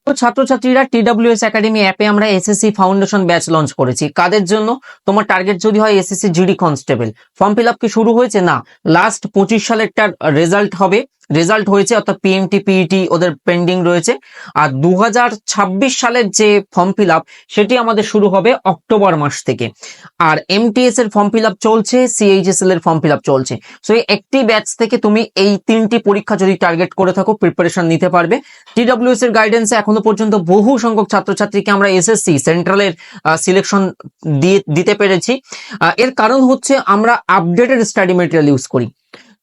তো ছাত্রছাত্রীরা TWS academy অ্যাপে আমরা এসএসসি ফাউন্ডেশন ব্যাচ লঞ্চ করেছি। কাদের জন্য? তোমার টার্গেট যদি হয় SSC GD constable. Form fill up কি শুরু হয়েছে? না, লাস্ট 25 সালেরটার রেজাল্ট হবে, রেজাল্ট হয়েছে, অর্থাৎ পিএমটি পিইটি ওদের পেন্ডিং রয়েছে। আর 2026 সালের যে ফর্ম ফিল আপ সেটি আমাদের শুরু হবে অক্টোবর মাস থেকে। আর এমটিএস এর ফর্ম ফিল আপ চলছে, সিএইচএসএল এর ফর্ম ফিল আপ চলছে। সো এই একটি ব্যাচ থেকে তুমি এই 3টি পরীক্ষা যদি টার্গেট করে থাকো প্রিপারেশন নিতে পারবে। TWS এর গাইডেন্সে এখনো পর্যন্ত বহু সংখ্যক ছাত্রছাত্রীকে আমরা এসএসসি সেন্ট্রালের সিলেকশন দিতে পেরেছি। এর কারণ হচ্ছে আমরা আপডেটেড স্টাডি মেটেরিয়াল ইউজ করি।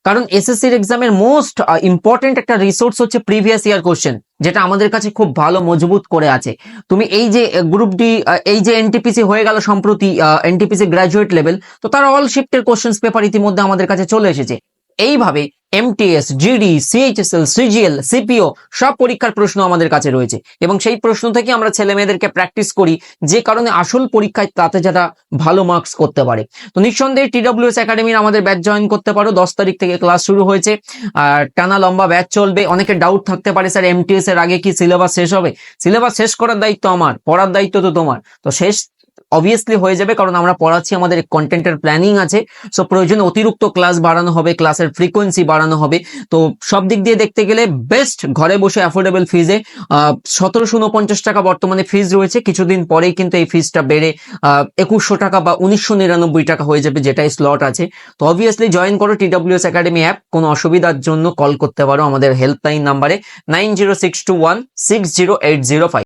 কারণ এসএসসির এক্সামের মোস্ট ইম্পর্টেন্ট একটা রিসোর্স হচ্ছে প্রিভিয়াস ইয়ার কোশ্চেন, যেটা আমাদের কাছে খুব ভালো মজবুত করে আছে। তুমি এই যে গ্রুপ ডি, এই যে এনটিপিসি হয়ে গেল সম্প্রতি, এনটিপিসি গ্র্যাজুয়েট লেভেল, তো তার অল শিফটের কোশ্চেন্স পেপার ইতিমধ্যে আমাদের কাছে চলে এসেছে। এইভাবে MTS, GD, CHSL, CGL, CPO সব পরীক্ষার প্রশ্ন আমাদের কাছে রয়েছে এবং সেই প্রশ্ন থেকে আমরা ছেলে মেয়েদেরকে প্র্যাকটিস করি, যে কারণে আসল পরীক্ষায় তাতে যারা ভালো মার্কস করতে পারে। তো নিঃসন্দেহে TWS একাডেমির আমাদের ব্যাচ জয়েন করতে পারো। 10 তারিখ থেকে ক্লাস শুরু হয়েছে, আর টানা লম্বা ব্যাচ চলবে। অনেকে ডাউট থাকতে পারে, স্যার এমটিএস এর আগে কি সিলেবাস শেষ হবে? সিলেবাস শেষ করার দায়িত্ব আমার, পড়ার দায়িত্ব তো তোমার। তো শেষ অবভিয়াসলি হয়ে যাবে, কারণ আমরা পড়াচ্ছি, আমাদের কন্টেন্টের প্ল্যানিং আছে। সো প্রয়োজনে অতিরিক্ত ক্লাস বাড়ানো হবে, ক্লাসের ফ্রিকোয়েন্সি বাড়ানো হবে। তো সব দিক দিয়ে দেখতে গেলে বেস্ট ঘরে বসে অ্যাফোর্ডেবল ফিজে 1749 টাকা বর্তমানে ফিজ রয়েছে। কিছুদিন পরেই কিন্তু এই ফিজটা বেড়ে 2100 টাকা বা 1999 টাকা হয়ে যাবে, যেটাই স্লট আছে। তো অবভিয়াসলি জয়েন করো TWS একাডেমি অ্যাপ। কোনো অসুবিধার জন্য কল করতে পারো আমাদের হেল্পলাইন নাম্বারে 9062160805।